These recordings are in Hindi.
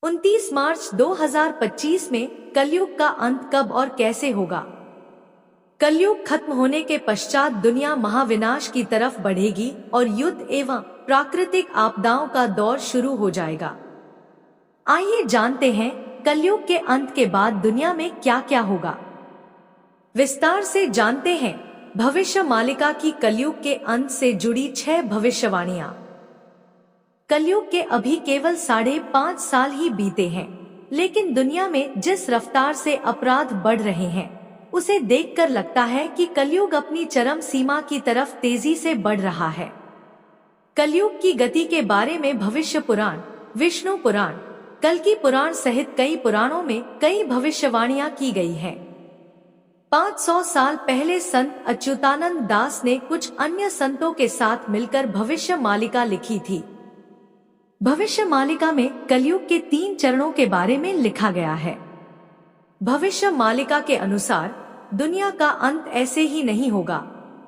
29 मार्च 2025 में कलयुग का अंत कब और कैसे होगा? कलयुग खत्म होने के पश्चात दुनिया महाविनाश की तरफ बढ़ेगी और युद्ध एवं प्राकृतिक आपदाओं का दौर शुरू हो जाएगा। आइए जानते हैं कलयुग के अंत के बाद दुनिया में क्या क्या होगा। विस्तार से जानते हैं भविष्य मालिका की कलयुग के अंत से जुड़ी 6 भविष्यवाणियां। कलयुग के अभी केवल 5.5 साल ही बीते हैं, लेकिन दुनिया में जिस रफ्तार से अपराध बढ़ रहे हैं उसे देखकर लगता है कि कलयुग अपनी चरम सीमा की तरफ तेजी से बढ़ रहा है। कलयुग की गति के बारे में भविष्य पुराण, विष्णु पुराण, कल्कि पुराण सहित कई पुराणों में कई भविष्यवाणियां की गई हैं। 500 साल पहले संत अच्युतानंद दास ने कुछ अन्य संतों के साथ मिलकर भविष्य मालिका लिखी थी। भविष्य मालिका में कलयुग के 3 चरणों के बारे में लिखा गया है। भविष्य मालिका के अनुसार दुनिया का अंत ऐसे ही नहीं होगा,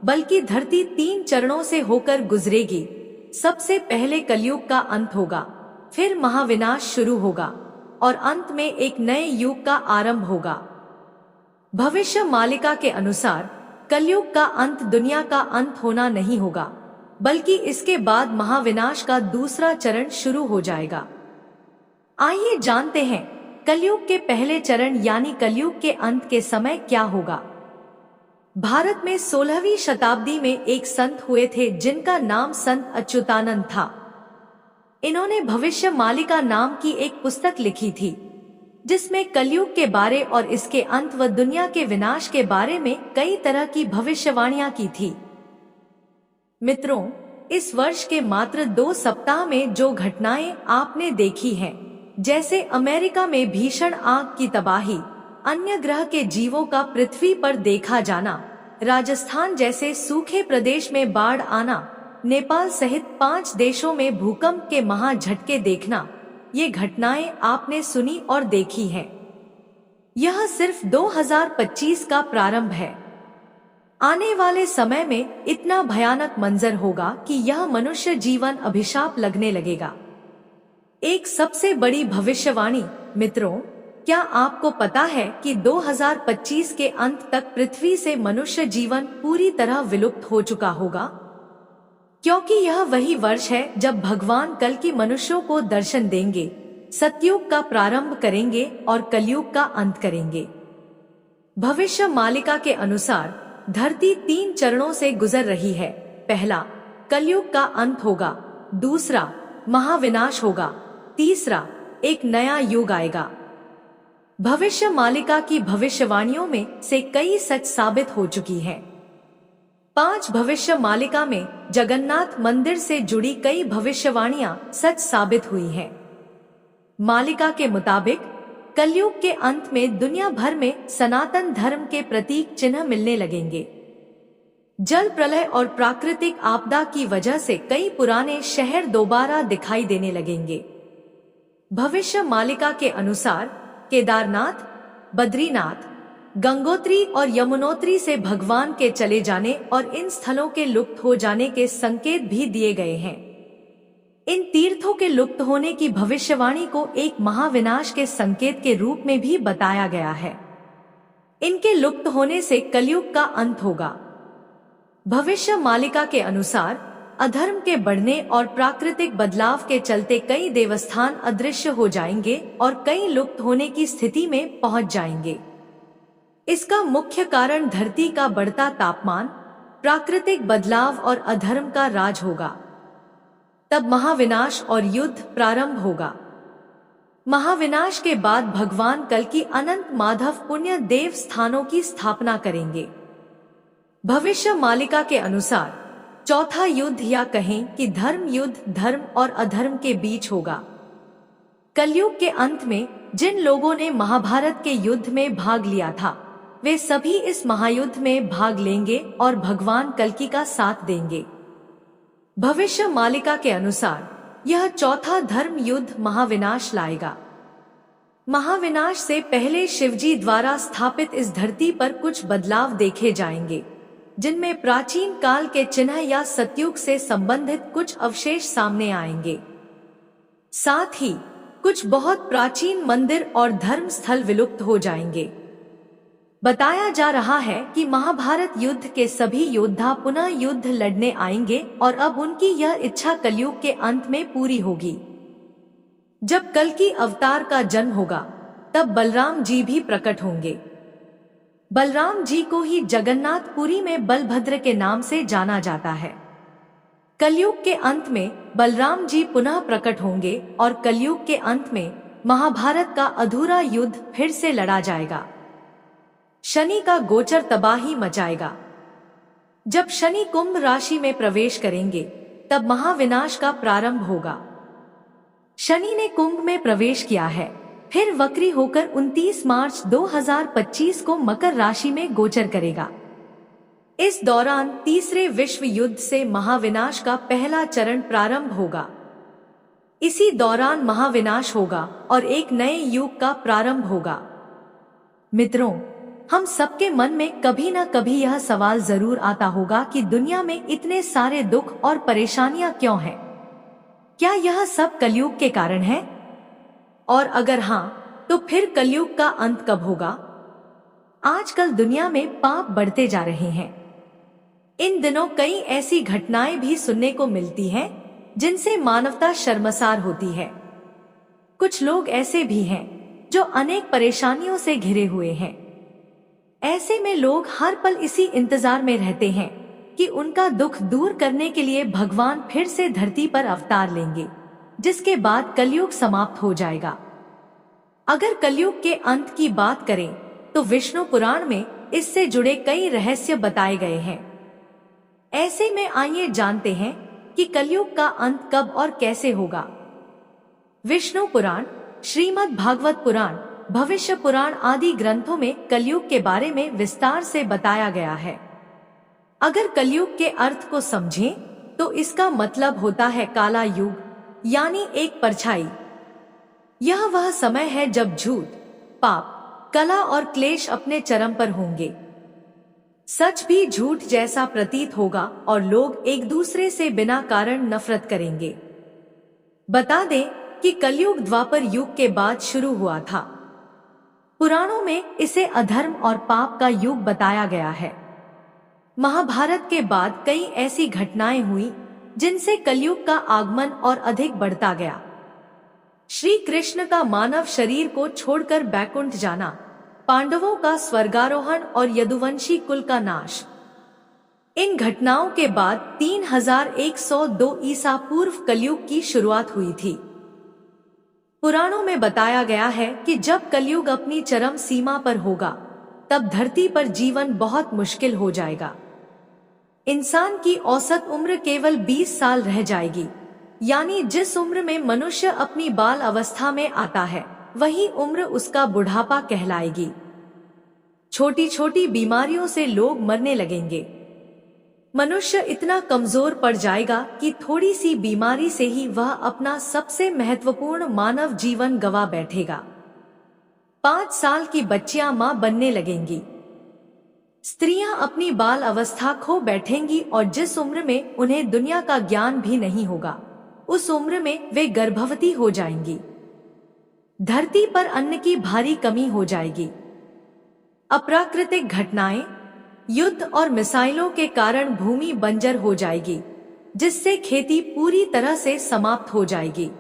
बल्कि धरती 3 चरणों से होकर गुजरेगी। सबसे पहले कलयुग का अंत होगा, फिर महाविनाश शुरू होगा और अंत में एक नए युग का आरंभ होगा। भविष्य मालिका के अनुसार कलयुग का अंत दुनिया का अंत होना नहीं होगा, बल्कि इसके बाद महाविनाश का दूसरा चरण शुरू हो जाएगा। आइए जानते हैं कलयुग के पहले चरण यानी कलयुग के अंत के समय क्या होगा। भारत में 16वीं शताब्दी में एक संत हुए थे जिनका नाम संत अच्युतानंद था। इन्होंने भविष्य मालिका नाम की एक पुस्तक लिखी थी, जिसमें कलयुग के बारे और इसके अंत व दुनिया के विनाश के बारे में कई तरह की भविष्यवाणियां की थी। मित्रों, इस वर्ष के मात्र 2 सप्ताह में जो घटनाएं आपने देखी हैं, जैसे अमेरिका में भीषण आग की तबाही, अन्य ग्रह के जीवों का पृथ्वी पर देखा जाना, राजस्थान जैसे सूखे प्रदेश में बाढ़ आना, नेपाल सहित 5 देशों में भूकंप के महा झटके देखना, ये घटनाएं आपने सुनी और देखी हैं। यह सिर्फ 2025 का प्रारंभ है। आने वाले समय में इतना भयानक मंजर होगा कि यह मनुष्य जीवन अभिशाप लगने लगेगा। एक सबसे बड़ी भविष्यवाणी मित्रों, क्या आपको पता है कि 2025 के अंत तक पृथ्वी से मनुष्य जीवन पूरी तरह विलुप्त हो चुका होगा? क्योंकि यह वही वर्ष है जब भगवान कल की मनुष्यों को दर्शन देंगे, सतयुग का प्रारंभ करेंगे और कलयुग का अंत करेंगे। भविष्य मालिका के अनुसार धरती 3 चरणों से गुजर रही है। पहला, कलयुग का अंत होगा। दूसरा, महाविनाश होगा। तीसरा, एक नया युग आएगा। भविष्य मालिका की भविष्यवाणियों में से कई सच साबित हो चुकी हैं। 5 भविष्य मालिका में जगन्नाथ मंदिर से जुड़ी कई भविष्यवाणियां सच साबित हुई हैं। मालिका के मुताबिक कलयुग के अंत में दुनिया भर में सनातन धर्म के प्रतीक चिन्ह मिलने लगेंगे। जल प्रलय और प्राकृतिक आपदा की वजह से कई पुराने शहर दोबारा दिखाई देने लगेंगे। भविष्य मालिका के अनुसार केदारनाथ, बद्रीनाथ, गंगोत्री और यमुनोत्री से भगवान के चले जाने और इन स्थलों के लुप्त हो जाने के संकेत भी दिए गए हैं। इन तीर्थों के लुप्त होने की भविष्यवाणी को एक महाविनाश के संकेत के रूप में भी बताया गया है। इनके लुप्त होने से कलयुग का अंत होगा। भविष्य मालिका के अनुसार अधर्म के बढ़ने और प्राकृतिक बदलाव के चलते कई देवस्थान अदृश्य हो जाएंगे और कई लुप्त होने की स्थिति में पहुंच जाएंगे। इसका मुख्य कारण धरती का बढ़ता तापमान, प्राकृतिक बदलाव और अधर्म का राज होगा। तब महाविनाश और युद्ध प्रारंभ होगा। महाविनाश के बाद भगवान कल की अनंत माधव पुण्य देव स्थानों की स्थापना करेंगे। भविष्य मालिका के अनुसार चौथा युद्ध या कहें कि धर्म युद्ध धर्म और अधर्म के बीच होगा। कलयुग के अंत में जिन लोगों ने महाभारत के युद्ध में भाग लिया था, वे सभी इस महायुद्ध में भाग लेंगे और भगवान कल्कि का साथ देंगे। भविष्य मालिका के अनुसार यह चौथा धर्म युद्ध महाविनाश लाएगा। महाविनाश से पहले शिवजी द्वारा स्थापित इस धरती पर कुछ बदलाव देखे जाएंगे, जिनमें प्राचीन काल के चिन्ह या सतयुग से संबंधित कुछ अवशेष सामने आएंगे। साथ ही कुछ बहुत प्राचीन मंदिर और धर्म स्थल विलुप्त हो जाएंगे। बताया जा रहा है कि महाभारत युद्ध के सभी योद्धा पुनः युद्ध लड़ने आएंगे और अब उनकी यह इच्छा कलयुग के अंत में पूरी होगी। जब कल्कि अवतार का जन्म होगा तब बलराम जी भी प्रकट होंगे। बलराम जी को ही जगन्नाथपुरी में बलभद्र के नाम से जाना जाता है। कलयुग के अंत में बलराम जी पुनः प्रकट होंगे और कलयुग के अंत में महाभारत का अधूरा युद्ध फिर से लड़ा जाएगा। शनि का गोचर तबाही मचाएगा। जब शनि कुंभ राशि में प्रवेश करेंगे तब महाविनाश का प्रारंभ होगा। शनि ने कुंभ में प्रवेश किया है, फिर वक्री होकर 29 मार्च 2025 को मकर राशि में गोचर करेगा। इस दौरान तीसरे विश्व युद्ध से महाविनाश का पहला चरण प्रारंभ होगा। इसी दौरान महाविनाश होगा और एक नए युग का प्रारंभ होगा। मित्रों, हम सबके मन में कभी न कभी यह सवाल जरूर आता होगा कि दुनिया में इतने सारे दुख और परेशानियां क्यों हैं? क्या यह सब कलयुग के कारण है? और अगर हाँ, तो फिर कलयुग का अंत कब होगा? आजकल दुनिया में पाप बढ़ते जा रहे हैं। इन दिनों कई ऐसी घटनाएं भी सुनने को मिलती हैं जिनसे मानवता शर्मसार होती है। कुछ लोग ऐसे भी हैं जो अनेक परेशानियों से घिरे हुए हैं। ऐसे में लोग हर पल इसी इंतजार में रहते हैं कि उनका दुख दूर करने के लिए भगवान फिर से धरती पर अवतार लेंगे, जिसके बाद कलयुग समाप्त हो जाएगा। अगर कलयुग के अंत की बात करें तो विष्णु पुराण में इससे जुड़े कई रहस्य बताए गए हैं। ऐसे में आइए जानते हैं कि कलयुग का अंत कब और कैसे होगा। विष्णु पुराण, श्रीमद् भागवत पुराण, भविष्य पुराण आदि ग्रंथों में कलयुग के बारे में विस्तार से बताया गया है। अगर कलयुग के अर्थ को समझें तो इसका मतलब होता है काला युग, यानी एक परछाई। यह वह समय है जब झूठ, पाप, कला और क्लेश अपने चरम पर होंगे। सच भी झूठ जैसा प्रतीत होगा और लोग एक दूसरे से बिना कारण नफरत करेंगे। बता दें कि कलयुग द्वापर युग के बाद शुरू हुआ था। पुराणों में इसे अधर्म और पाप का युग बताया गया है। महाभारत के बाद कई ऐसी घटनाएं हुई जिनसे कलयुग का आगमन और अधिक बढ़ता गया। श्री कृष्ण का मानव शरीर को छोड़कर बैकुंठ जाना, पांडवों का स्वर्गारोहण और यदुवंशी कुल का नाश। इन घटनाओं के बाद 3102 ईसा पूर्व कलयुग की शुरुआत हुई थी। पुराणों में बताया गया है कि जब कलयुग अपनी चरम सीमा पर होगा तब धरती पर जीवन बहुत मुश्किल हो जाएगा। इंसान की औसत उम्र केवल 20 साल रह जाएगी, यानी जिस उम्र में मनुष्य अपनी बाल अवस्था में आता है वही उम्र उसका बुढ़ापा कहलाएगी। छोटी छोटी बीमारियों से लोग मरने लगेंगे। मनुष्य इतना कमजोर पड़ जाएगा कि थोड़ी सी बीमारी से ही वह अपना सबसे महत्वपूर्ण मानव जीवन गवा बैठेगा। 5 साल की बच्चियां मां बनने लगेंगी। स्त्रियां अपनी बाल अवस्था खो बैठेंगी और जिस उम्र में उन्हें दुनिया का ज्ञान भी नहीं होगा उस उम्र में वे गर्भवती हो जाएंगी। धरती पर अन्न की भारी कमी हो जाएगी। अप्राकृतिक घटनाएं, युद्ध और मिसाइलों के कारण भूमि बंजर हो जाएगी, जिससे खेती पूरी तरह से समाप्त हो जाएगी।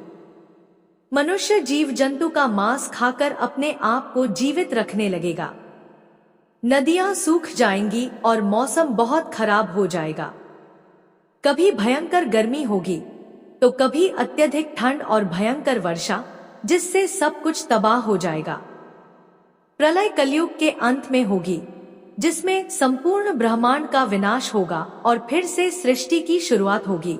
मनुष्य जीव जंतु का मांस खाकर अपने आप को जीवित रखने लगेगा। नदियां सूख जाएंगी और मौसम बहुत खराब हो जाएगा। कभी भयंकर गर्मी होगी तो कभी अत्यधिक ठंड और भयंकर वर्षा, जिससे सब कुछ तबाह हो जाएगा। प्रलय कलयुग के अंत में होगी, जिसमें संपूर्ण ब्रह्मांड का विनाश होगा और फिर से सृष्टि की शुरुआत होगी।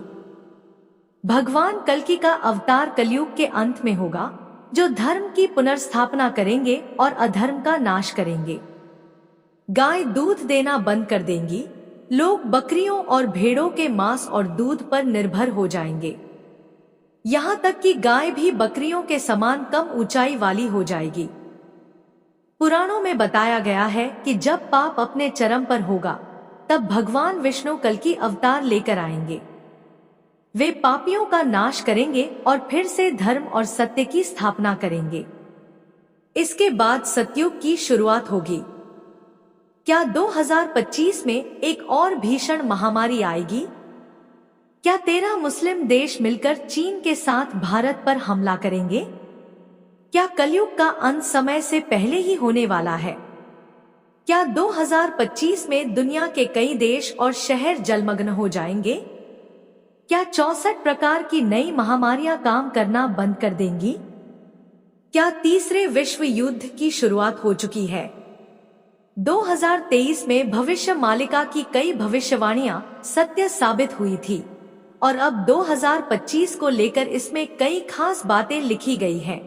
भगवान कल्कि का अवतार कलयुग के अंत में होगा, जो धर्म की पुनर्स्थापना करेंगे और अधर्म का नाश करेंगे। गाय दूध देना बंद कर देंगी। लोग बकरियों और भेड़ों के मांस और दूध पर निर्भर हो जाएंगे। यहाँ तक कि गाय भी बकरियों के समान कम ऊंचाई वाली हो जाएगी। पुराणों में बताया गया है कि जब पाप अपने चरम पर होगा तब भगवान विष्णु कल्कि अवतार लेकर आएंगे। वे पापियों का नाश करेंगे और फिर से धर्म और सत्य की स्थापना करेंगे। इसके बाद सतयुग की शुरुआत होगी। क्या 2025 में एक और भीषण महामारी आएगी? क्या 13 मुस्लिम देश मिलकर चीन के साथ भारत पर हमला करेंगे? क्या कलयुग का अंत समय से पहले ही होने वाला है? क्या 2025 में दुनिया के कई देश और शहर जलमग्न हो जाएंगे? क्या 64 प्रकार की नई महामारियां काम करना बंद कर देंगी? क्या तीसरे विश्व युद्ध की शुरुआत हो चुकी है? 2023 में भविष्य मालिका की कई भविष्यवाणियां सत्य साबित हुई थी और अब 2025 को लेकर इसमें कई खास बातें लिखी गई हैं।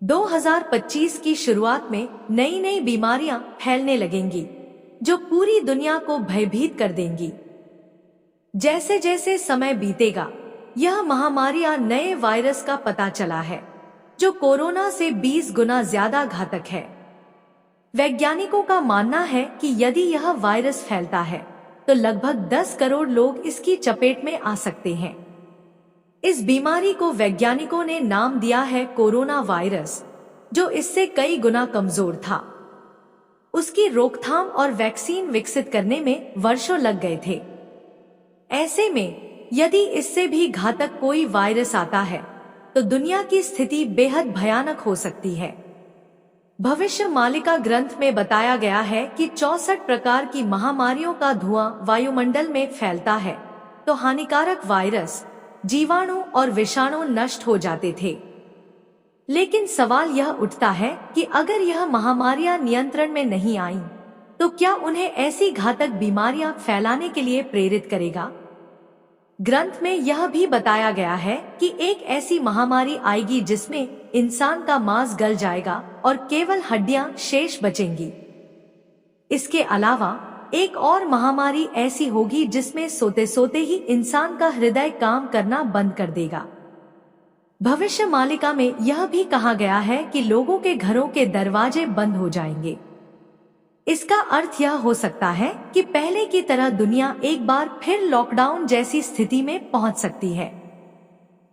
2025 की शुरुआत में नई नई बीमारियां फैलने लगेंगी जो पूरी दुनिया को भयभीत कर देंगी। जैसे जैसे समय बीतेगा, यह महामारियां नए वायरस का पता चला है जो कोरोना से 20 गुना ज्यादा घातक है। वैज्ञानिकों का मानना है कि यदि यह वायरस फैलता है तो लगभग 10 करोड़ लोग इसकी चपेट में आ सकते हैं। इस बीमारी को वैज्ञानिकों ने नाम दिया है कोरोना वायरस, जो इससे कई गुना कमजोर था। उसकी रोकथाम और वैक्सीन विकसित करने में वर्षों लग गए थे। ऐसे में यदि इससे भी घातक कोई वायरस आता है तो दुनिया की स्थिति बेहद भयानक हो सकती है। भविष्य मालिका ग्रंथ में बताया गया है कि 64 प्रकार की महामारियों का धुआं वायुमंडल में फैलता है तो हानिकारक वायरस, जीवाणु और विषाणु नष्ट हो जाते थे। लेकिन सवाल यह उठता है कि अगर यह महामारियां नियंत्रण में नहीं आईं, तो क्या उन्हें ऐसी घातक बीमारियां फैलाने के लिए प्रेरित करेगा? ग्रंथ में यह भी बताया गया है कि एक ऐसी महामारी आएगी जिसमें इंसान का मांस गल जाएगा और केवल हड्डियां शेष बचेंगी। इसके अलावा एक और महामारी ऐसी होगी जिसमें सोते सोते ही इंसान का हृदय काम करना बंद कर देगा। भविष्य मालिका में यह भी कहा गया है कि लोगों के घरों के दरवाजे बंद हो जाएंगे। इसका अर्थ यह हो सकता है कि पहले की तरह दुनिया एक बार फिर लॉकडाउन जैसी स्थिति में पहुंच सकती है।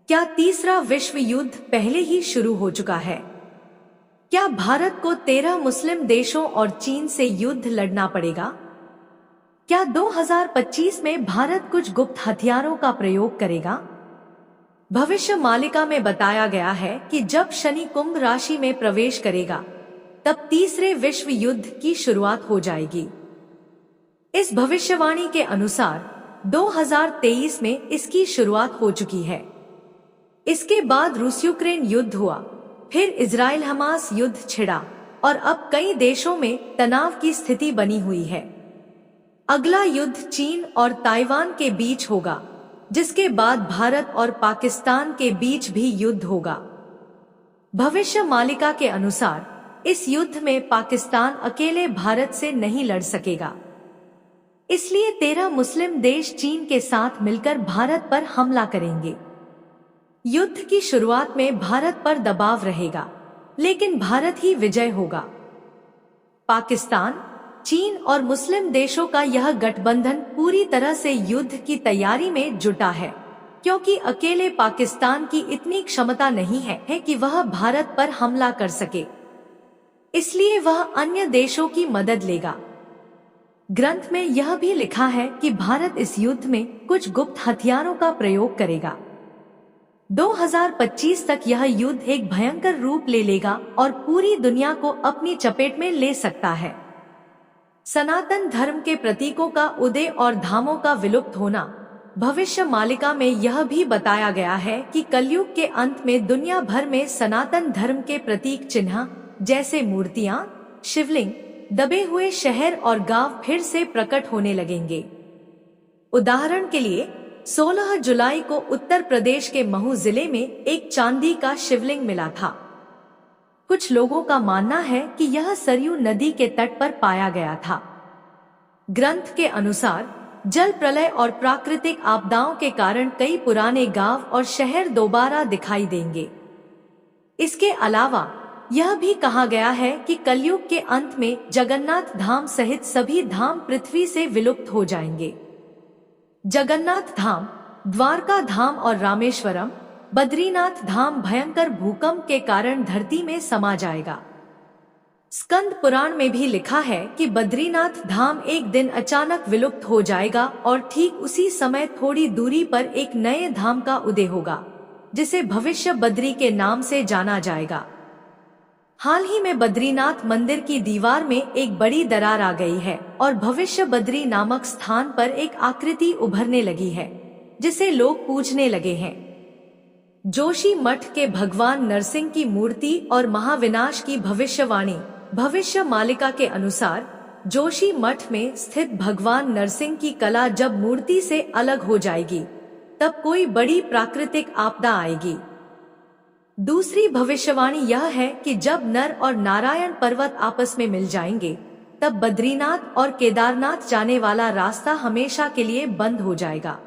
क्या तीसरा विश्व युद्ध पहले ही शुरू हो चुका है? क्या भारत को 13 मुस्लिम देशों और चीन से युद्ध लड़ना पड़ेगा? क्या 2025 में भारत कुछ गुप्त हथियारों का प्रयोग करेगा? भविष्य मालिका में बताया गया है कि जब शनि कुंभ राशि में प्रवेश करेगा तब तीसरे विश्व युद्ध की शुरुआत हो जाएगी। इस भविष्यवाणी के अनुसार 2023 में इसकी शुरुआत हो चुकी है। इसके बाद रूस यूक्रेन युद्ध हुआ, फिर इजराइल हमास युद्ध छिड़ा और अब कई देशों में तनाव की स्थिति बनी हुई है। अगला युद्ध चीन और ताइवान के बीच होगा, जिसके बाद भारत और पाकिस्तान के बीच भी युद्ध होगा। भविष्य मालिका के अनुसार इस युद्ध में पाकिस्तान अकेले भारत से नहीं लड़ सकेगा, इसलिए 13 मुस्लिम देश चीन के साथ मिलकर भारत पर हमला करेंगे। युद्ध की शुरुआत में भारत पर दबाव रहेगा, लेकिन भारत ही विजय होगा। पाकिस्तान, चीन और मुस्लिम देशों का यह गठबंधन पूरी तरह से युद्ध की तैयारी में जुटा है, क्योंकि अकेले पाकिस्तान की इतनी क्षमता नहीं है कि वह भारत पर हमला कर सके, इसलिए वह अन्य देशों की मदद लेगा। ग्रंथ में यह भी लिखा है कि भारत इस युद्ध में कुछ गुप्त हथियारों का प्रयोग करेगा। 2025 तक यह युद्ध एक भयंकर रूप ले लेगा और पूरी दुनिया को अपनी चपेट में ले सकता है। सनातन धर्म के प्रतीकों का उदय और धामों का विलुप्त होना। भविष्य मालिका में यह भी बताया गया है कि कलयुग के अंत में दुनिया भर में सनातन धर्म के प्रतीक चिन्ह जैसे मूर्तियां, शिवलिंग, दबे हुए शहर और गांव फिर से प्रकट होने लगेंगे। उदाहरण के लिए 16 जुलाई को उत्तर प्रदेश के महू जिले में एक चांदी का शिवलिंग मिला था। कुछ लोगों का मानना है कि यह सरयू नदी के तट पर पाया गया था। ग्रंथ के अनुसार जल प्रलय और प्राकृतिक आपदाओं के कारण कई पुराने गांव और शहर दोबारा दिखाई देंगे। इसके अलावा यह भी कहा गया है कि कलयुग के अंत में जगन्नाथ धाम सहित सभी धाम पृथ्वी से विलुप्त हो जाएंगे। जगन्नाथ धाम द्वारका धाम और रामेश्वरम, बद्रीनाथ धाम भयंकर भूकंप के कारण धरती में समा जाएगा। स्कंद पुराण में भी लिखा है कि बद्रीनाथ धाम एक दिन अचानक विलुप्त हो जाएगा और ठीक उसी समय थोड़ी दूरी पर एक नए धाम का उदय होगा, जिसे भविष्य बद्री के नाम से जाना जाएगा। हाल ही में बद्रीनाथ मंदिर की दीवार में एक बड़ी दरार आ गई है और भविष्य बद्री नामक स्थान पर एक आकृति उभरने लगी है, जिसे लोग पूजने लगे हैं। जोशी मठ के भगवान नरसिंह की मूर्ति और महाविनाश की भविष्यवाणी। भविष्य मालिका के अनुसार जोशी मठ में स्थित भगवान नरसिंह की कला जब मूर्ति से अलग हो जाएगी, तब कोई बड़ी प्राकृतिक आपदा आएगी। दूसरी भविष्यवाणी यह है कि जब नर और नारायण पर्वत आपस में मिल जाएंगे, तब बद्रीनाथ और केदारनाथ जाने वाला रास्ता हमेशा के लिए बंद हो जाएगा।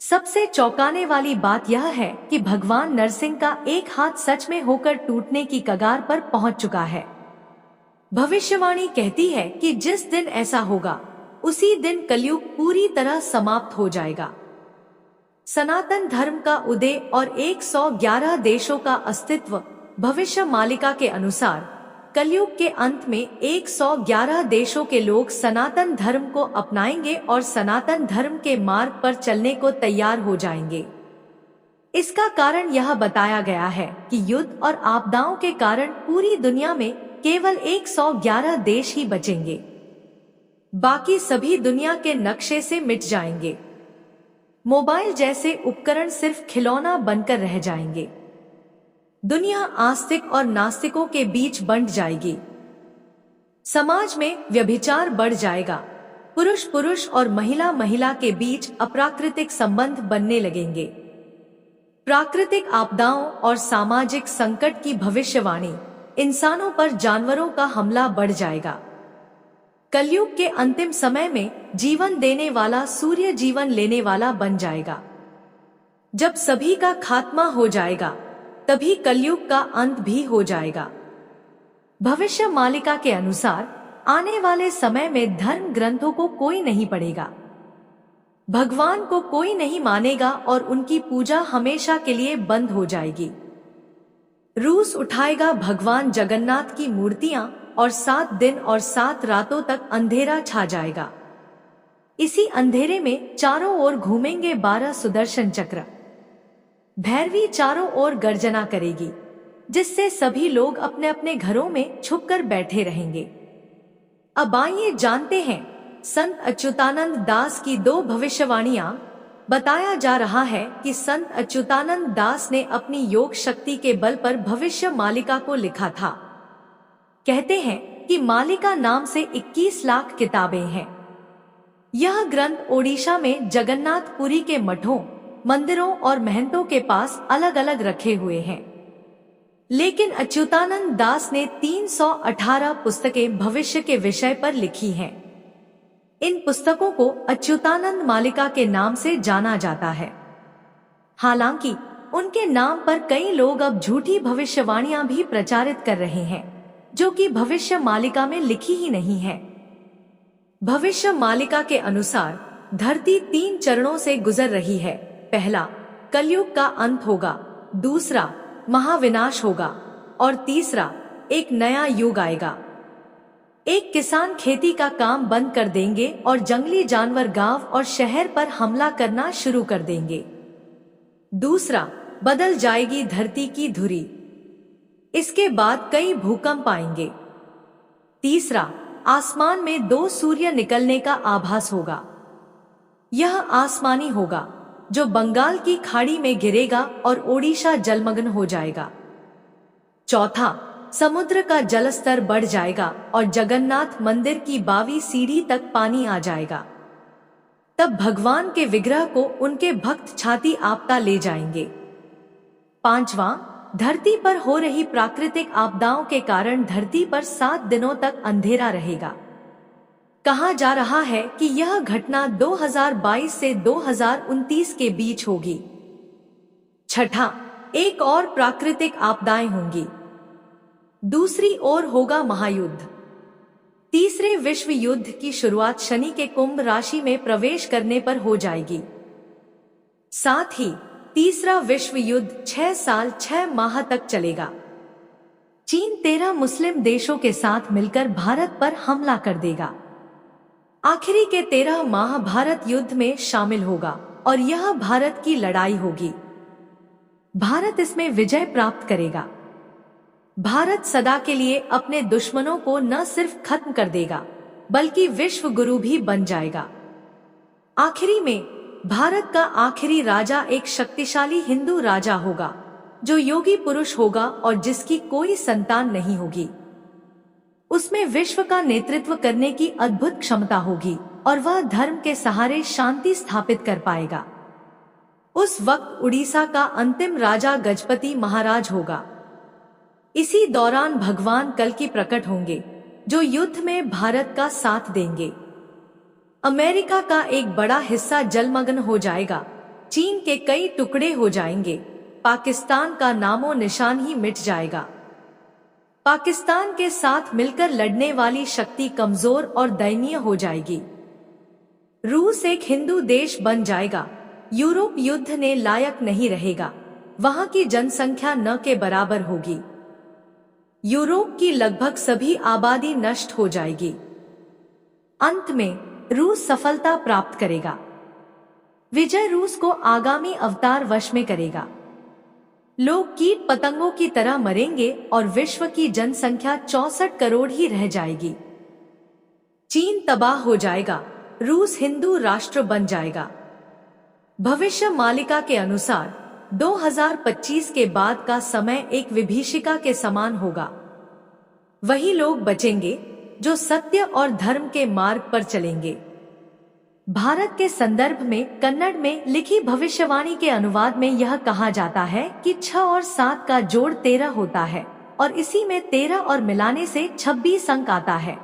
सबसे चौंकाने वाली बात यह है कि भगवान नरसिंह का एक हाथ सच में होकर टूटने की कगार पर पहुंच चुका है। भविष्यवाणी कहती है कि जिस दिन ऐसा होगा, उसी दिन कलयुग पूरी तरह समाप्त हो जाएगा। सनातन धर्म का उदय और 111 देशों का अस्तित्व। भविष्य मालिका के अनुसार कलयुग के अंत में 111 देशों के लोग सनातन धर्म को अपनाएंगे और सनातन धर्म के मार्ग पर चलने को तैयार हो जाएंगे। इसका कारण यह बताया गया है कि युद्ध और आपदाओं के कारण पूरी दुनिया में केवल 111 देश ही बचेंगे, बाकी सभी दुनिया के नक्शे से मिट जाएंगे। मोबाइल जैसे उपकरण सिर्फ खिलौना बनकर रह जाएंगे। दुनिया आस्तिक और नास्तिकों के बीच बंट जाएगी। समाज में व्यभिचार बढ़ जाएगा। पुरुष पुरुष और महिला महिला के बीच अप्राकृतिक संबंध बनने लगेंगे। प्राकृतिक आपदाओं और सामाजिक संकट की भविष्यवाणी। इंसानों पर जानवरों का हमला बढ़ जाएगा। कलयुग के अंतिम समय में जीवन देने वाला सूर्य जीवन लेने वाला बन जाएगा। जब सभी का खात्मा हो जाएगा, तभी कलयुग का अंत भी हो जाएगा। भविष्य मालिका के अनुसार आने वाले समय में धर्म ग्रंथों को कोई नहीं पढ़ेगा, भगवान को कोई नहीं मानेगा और उनकी पूजा हमेशा के लिए बंद हो जाएगी। रूस उठाएगा भगवान जगन्नाथ की मूर्तियां और 7 दिन और 7 रातों तक अंधेरा छा जाएगा। इसी अंधेरे में चारों ओर घूमेंगे 12 सुदर्शन चक्र। भैरवी चारों ओर गर्जना करेगी, जिससे सभी लोग अपने अपने घरों में छुपकर बैठे रहेंगे। अब आइए जानते हैं संत अच्युतानंद दास की 2 भविष्यवाणियां। बताया जा रहा है कि संत अच्युतानंद दास ने अपनी योग शक्ति के बल पर भविष्य मालिका को लिखा था। कहते हैं कि मालिका नाम से 21 लाख किताबें हैं। यह ग्रंथ ओडिशा में जगन्नाथपुरी के मठों, मंदिरों और महंतों के पास अलग अलग रखे हुए हैं। लेकिन अच्युतानंद दास ने 318 पुस्तकें भविष्य के विषय पर लिखी हैं। इन पुस्तकों को अच्युतानंद मालिका के नाम से जाना जाता है। हालांकि उनके नाम पर कई लोग अब झूठी भविष्यवाणियां भी प्रचारित कर रहे हैं, जो कि भविष्य मालिका में लिखी ही नहीं है। भविष्य मालिका के अनुसार धरती 3 चरणों से गुजर रही है। पहला, कलयुग का अंत होगा। दूसरा, महाविनाश होगा और तीसरा, एक नया युग आएगा। एक किसान खेती का काम बंद कर देंगे और जंगली जानवर गांव और शहर पर हमला करना शुरू कर देंगे। दूसरा, बदल जाएगी धरती की धुरी। इसके बाद कई भूकंप आएंगे। तीसरा, आसमान में 2 सूर्य निकलने का आभास होगा। यह आसमानी होगा, जो बंगाल की खाड़ी में गिरेगा और ओडिशा जलमग्न हो जाएगा। चौथा, समुद्र का जलस्तर बढ़ जाएगा और जगन्नाथ मंदिर की 22वीं सीढ़ी तक पानी आ जाएगा। तब भगवान के विग्रह को उनके भक्त छाती आपटा ले जाएंगे। पांचवा, धरती पर हो रही प्राकृतिक आपदाओं के कारण धरती पर 7 दिनों तक अंधेरा रहेगा। कहा जा रहा है कि यह घटना 2022 से 2029 के बीच होगी। छठा, एक और प्राकृतिक आपदाएं होंगी। दूसरी ओर होगा महायुद्ध। तीसरे विश्व युद्ध की शुरुआत शनि के कुंभ राशि में प्रवेश करने पर हो जाएगी। साथ ही तीसरा विश्व युद्ध 6 साल 6 माह तक चलेगा। चीन 13 मुस्लिम देशों के साथ मिलकर भारत पर हमला कर देगा। आखिरी के 13 माह भारत युद्ध में शामिल होगा और यह भारत की लड़ाई होगी। भारत इसमें विजय प्राप्त करेगा। भारत सदा के लिए अपने दुश्मनों को न सिर्फ खत्म कर देगा बल्कि विश्व गुरु भी बन जाएगा। आखिरी में भारत का आखिरी राजा एक शक्तिशाली हिंदू राजा होगा जो योगी पुरुष होगा और जिसकी कोई संतान नहीं होगी। उसमें विश्व का नेतृत्व करने की अद्भुत क्षमता होगी और वह धर्म के सहारे शांति स्थापित कर पाएगा। उस वक्त उड़ीसा का अंतिम राजा गजपति महाराज होगा। इसी दौरान भगवान कल्कि प्रकट होंगे जो युद्ध में भारत का साथ देंगे। अमेरिका का एक बड़ा हिस्सा जलमग्न हो जाएगा, चीन के कई टुकड़े हो जाएंगे, पाकिस्तान का नामो निशान ही मिट जाएगा। पाकिस्तान के साथ मिलकर लड़ने वाली शक्ति कमजोर और दयनीय हो जाएगी। रूस एक हिंदू देश बन जाएगा। यूरोप युद्ध ने लायक नहीं रहेगा, वहां की जनसंख्या न के बराबर होगी। यूरोप की लगभग सभी आबादी नष्ट हो जाएगी। अंत में रूस सफलता प्राप्त करेगा। विजय रूस को आगामी अवतार वश में करेगा। लोग कीट पतंगों की तरह मरेंगे और विश्व की जनसंख्या 64 करोड़ ही रह जाएगी। चीन तबाह हो जाएगा, रूस हिंदू राष्ट्र बन जाएगा। भविष्य मालिका के अनुसार 2025 के बाद का समय एक विभीषिका के समान होगा। वही लोग बचेंगे जो सत्य और धर्म के मार्ग पर चलेंगे। भारत के संदर्भ में कन्नड़ में लिखी भविष्यवाणी के अनुवाद में यह कहा जाता है कि 6 और 7 का जोड़ 13 होता है और इसी में 13 और मिलाने से 26 अंक आता है।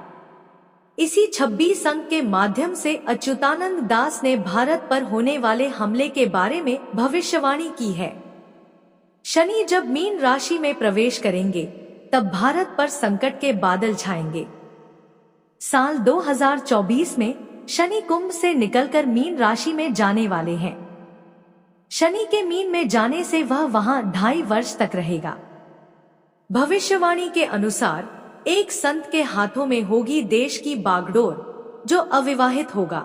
इसी 26 अंक के माध्यम से अच्युतानंद दास ने भारत पर होने वाले हमले के बारे में भविष्यवाणी की है। शनि जब मीन राशि में प्रवेश करेंगे तब भारत पर संकट के बादल छाएंगे। साल 2024 में शनि कुंभ से निकलकर मीन राशि में जाने वाले हैं। शनि के मीन में जाने से वह वहां 2.5 वर्ष तक रहेगा। भविष्यवाणी के अनुसार एक संत के हाथों में होगी देश की बागडोर जो अविवाहित होगा।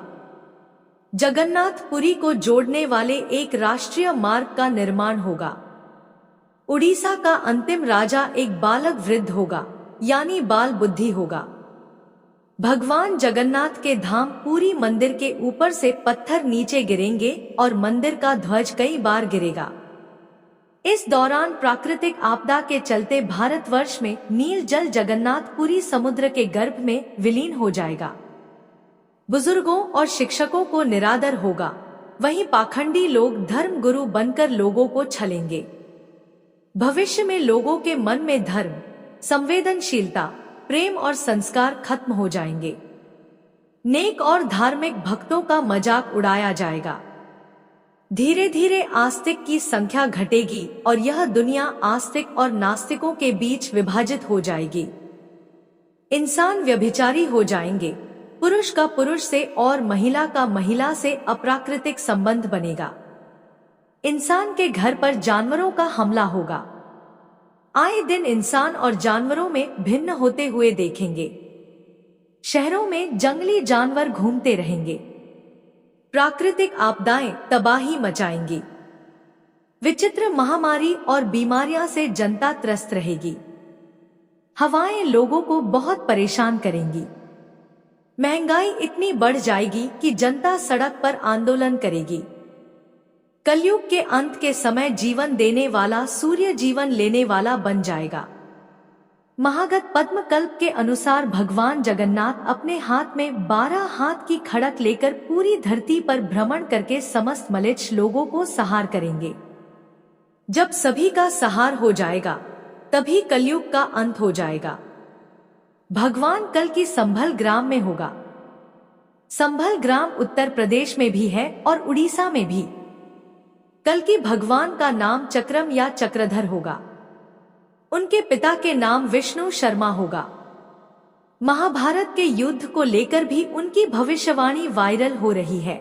जगन्नाथपुरी को जोड़ने वाले एक राष्ट्रीय मार्ग का निर्माण होगा। उड़ीसा का अंतिम राजा एक बालक वृद्ध होगा, यानी बाल बुद्धि होगा। भगवान जगन्नाथ के धाम पूरी मंदिर के ऊपर से पत्थर नीचे गिरेंगे और मंदिर का ध्वज कई बार गिरेगा। इस दौरान प्राकृतिक आपदा के चलते भारतवर्ष में नील जल जगन्नाथपुरी समुद्र के गर्भ में विलीन हो जाएगा। बुजुर्गों और शिक्षकों को निरादर होगा, वहीं पाखंडी लोग धर्म गुरु बनकर लोगों को छलेंगे। भविष्य में लोगों के मन में धर्म, संवेदनशीलता, प्रेम और संस्कार खत्म हो जाएंगे। नेक और धार्मिक भक्तों का मजाक उड़ाया जाएगा। धीरे धीरे आस्तिक की संख्या घटेगी और यह दुनिया आस्तिक और नास्तिकों के बीच विभाजित हो जाएगी। इंसान व्यभिचारी हो जाएंगे। पुरुष का पुरुष से और महिला का महिला से अप्राकृतिक संबंध बनेगा। इंसान के घर पर जानवरों का हमला होगा। आए दिन इंसान और जानवरों में भिन्न होते हुए देखेंगे। शहरों में जंगली जानवर घूमते रहेंगे। प्राकृतिक आपदाएं तबाही मचाएंगी। विचित्र महामारी और बीमारियां से जनता त्रस्त रहेगी। हवाएं लोगों को बहुत परेशान करेंगी। महंगाई इतनी बढ़ जाएगी कि जनता सड़क पर आंदोलन करेगी। कलयुग के अंत के समय जीवन देने वाला सूर्य जीवन लेने वाला बन जाएगा। महागत पद्मकल्प के अनुसार भगवान जगन्नाथ अपने हाथ में 12 हाथ की खड़क लेकर पूरी धरती पर भ्रमण करके समस्त मलेच्छ लोगों को सहार करेंगे। जब सभी का सहार हो जाएगा तभी कलयुग का अंत हो जाएगा। भगवान कल की संभल ग्राम में होगा। संभल ग्राम उत्तर प्रदेश में भी है और उड़ीसा में भी। कल की भगवान का नाम चक्रम या चक्रधर होगा। उनके पिता के नाम विष्णु शर्मा होगा। महाभारत के युद्ध को लेकर भी उनकी भविष्यवाणी वायरल हो रही है।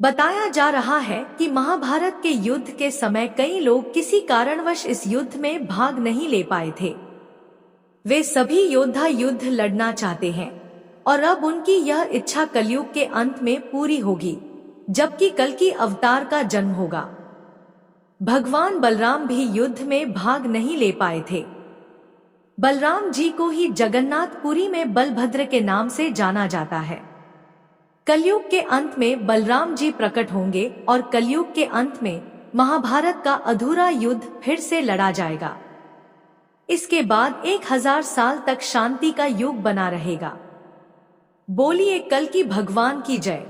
बताया जा रहा है कि महाभारत के युद्ध के समय कई लोग किसी कारणवश इस युद्ध में भाग नहीं ले पाए थे। वे सभी योद्धा युद्ध लड़ना चाहते हैं और अब उनकी यह इच्छा कलयुग के अंत में पूरी होगी, जबकि कल्कि अवतार का जन्म होगा। भगवान बलराम भी युद्ध में भाग नहीं ले पाए थे। बलराम जी को ही जगन्नाथपुरी में बलभद्र के नाम से जाना जाता है। कलयुग के अंत में बलराम जी प्रकट होंगे और कलयुग के अंत में महाभारत का अधूरा युद्ध फिर से लड़ा जाएगा। इसके बाद 1000 साल तक शांति का युग बना रहेगा। बोलिए कल्कि भगवान की जय।